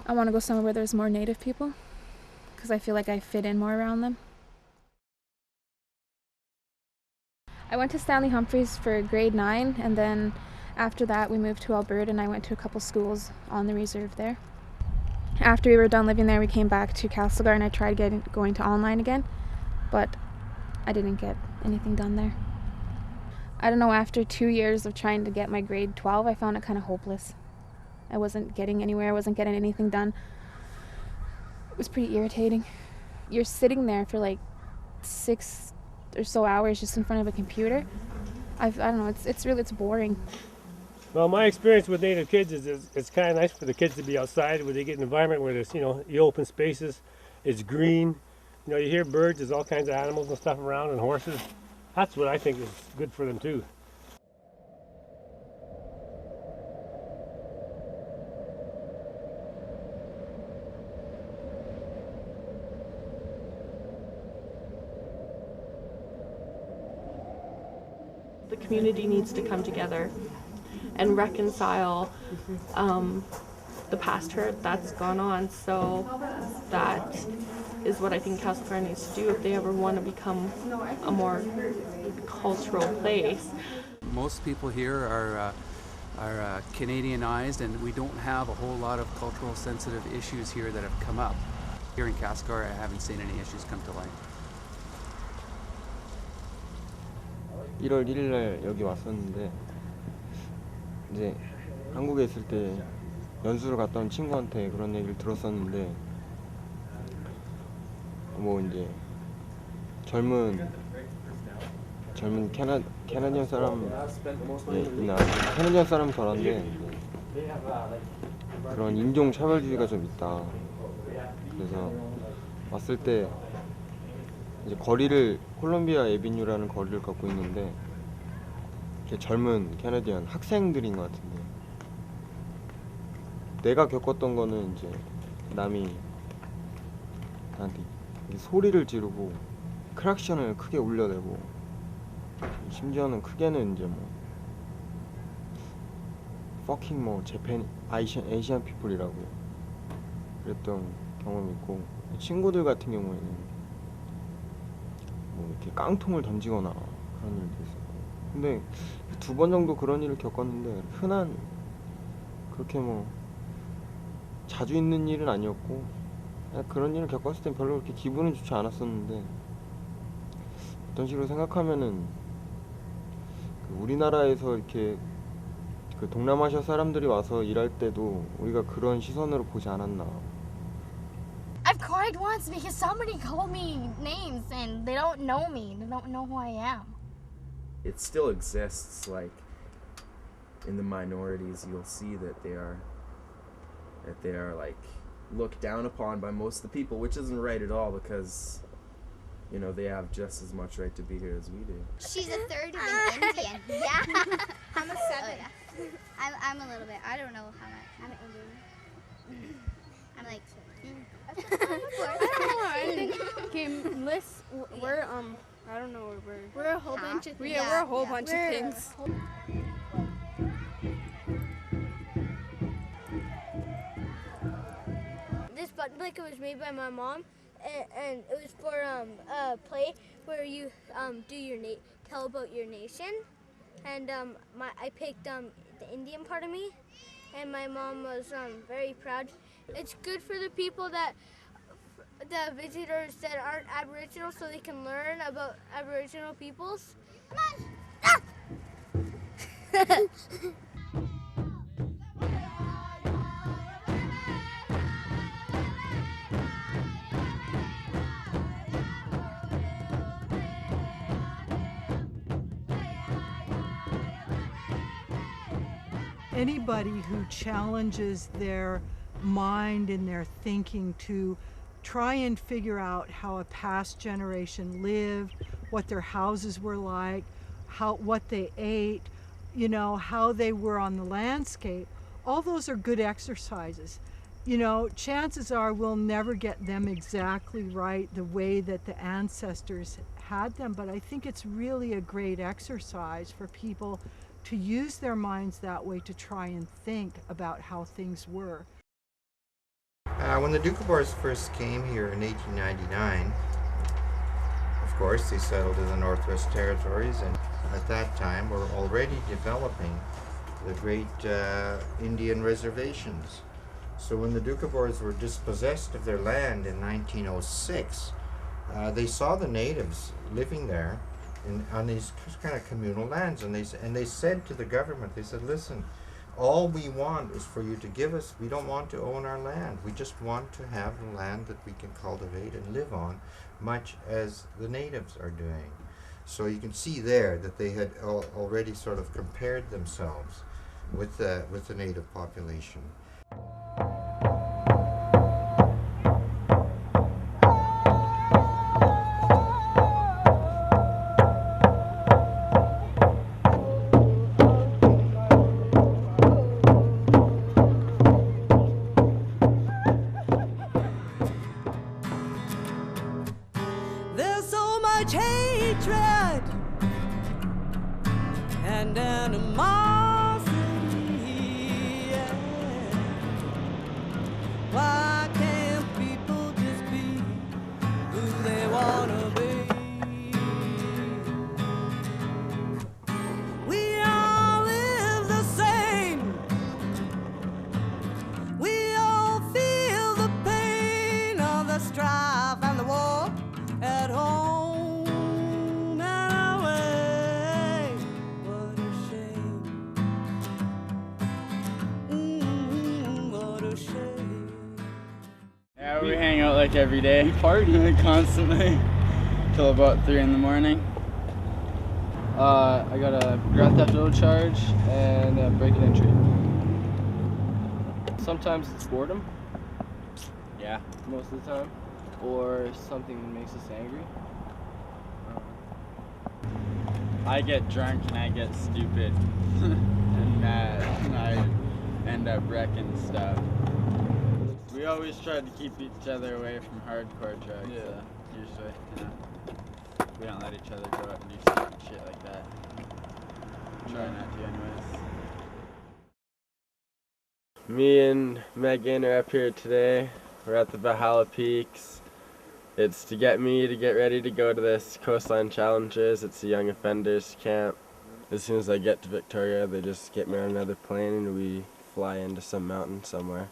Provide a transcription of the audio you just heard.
I want to go somewhere where there's more Native people because I feel like I fit in more around them. I went to Stanley Humphreys for grade 9, and then after that we moved to Alberta and I went to a couple schools on the reserve there. After we were done living there, we came back to Castlegar and I tried going to online again, but I didn't get anything done there. I don't know, after 2 years of trying to get my grade 12, I found it kind of hopeless. I wasn't getting anywhere, I wasn't getting anything done. It was pretty irritating. You're sitting there for like 6 or so hours just in front of a computer. I don't know, it's boring. Well, my experience with Native kids is it's kind of nice for the kids to be outside where they get an environment where there's, the open spaces, it's green, you hear birds, there's all kinds of animals and stuff around and horses. That's what I think is good for them too. The community needs to come together and reconcile the past hurt that's gone on. So that is what I think Castlegar needs to do if they ever want to become a more cultural place. Most people here are Canadianized, and we don't have a whole lot of cultural sensitive issues here that have come up. Here in Castlegar, I haven't seen any issues come to light. 1월 1일 날 여기 왔었는데 이제 한국에 있을 때 연수를 갔다 온 친구한테 그런 얘기를 들었었는데 뭐 이제 젊은 캐나디언 사람이나 캐나디언 사람 덜한데 그런 인종 차별주의가 좀 있다. 그래서 왔을 때 이제 거리를 콜롬비아 에비뉴라는 거리를 걷고 있는데 젊은 캐나디언 학생들인 것 같은데 내가 겪었던 거는 이제 남이 나한테 소리를 지르고 크락션을 크게 울려대고 심지어는 크게는 이제 뭐 fucking 뭐 아시안 피플이라고 그랬던 경험이 있고 친구들 같은 경우에는 뭐 이렇게 깡통을 던지거나 그런 일도 있었고 근데 2번 정도 그런 일을 겪었는데 흔한 그렇게 뭐 자주 있는 일은 아니었고 그런 일을 겪었을 땐 별로 그렇게 기분은 좋지 않았었는데 어떤 식으로 생각하면은 우리나라에서 이렇게 그 동남아시아 사람들이 와서 일할 때도 우리가 그런 시선으로 보지 않았나. I've cried once because somebody called me names and they don't know me. They don't know who I am. It still exists, like in the minorities, you'll see that they are like looked down upon by most of the people, which isn't right at all because they have just as much right to be here as we do. She's a third of an Indian. Yeah. I'm a 7. Oh, yeah. I'm a little bit. I don't know how much. I'm an Indian. I'm like. I don't know. I think list. We're I don't know where we're. We're a whole bunch of things. Yeah, we're a whole bunch of things. This button blanket was made by my mom, and it was for a play where you tell about your nation, and I picked the Indian part of me, and my mom was very proud. It's good for the people the visitors that aren't Aboriginal, so they can learn about Aboriginal peoples. Come on! Anybody who challenges their mind and their thinking to try and figure out how a past generation lived, what their houses were like, what they ate, how they were on the landscape, all those are good exercises. Chances are we'll never get them exactly right the way that the ancestors had them, but I think it's really a great exercise for people to use their minds that way to try and think about how things were. When the Doukhobors first came here in 1899, of course, they settled in the Northwest Territories, and at that time were already developing the great Indian reservations. So when the Doukhobors were dispossessed of their land in 1906, they saw the natives living there on these kind of communal lands, and they said to the government, they said, listen, all we want is for you to give us, we don't want to own our land, we just want to have the land that we can cultivate and live on, much as the natives are doing. So you can see there that they had already sort of compared themselves with the native population. There's so much hatred and animosity. Yeah. Why can't people just be who they wanna be? We all live the same. We all feel the pain of the strife and the war at home and away. What a shame. What a shame. Yeah, we hang out like every day, party constantly till about 3 in the morning. I got a Grand Theft Auto charge and a break and entry. Sometimes it's boredom. Yeah, most of the time. Or something that makes us angry. I get drunk and I get stupid and mad and I end up wrecking stuff. We always try to keep each other away from hardcore drugs, usually, you know. We don't let each other go out and do stupid shit like that. Try not to anyways. Me and Megan are up here today. We're at the Valhalla Peaks. It's to get me to get ready to go to this Coastline Challenges. It's a young offenders camp. As soon as I get to Victoria, they just get me on another plane and we fly into some mountain somewhere.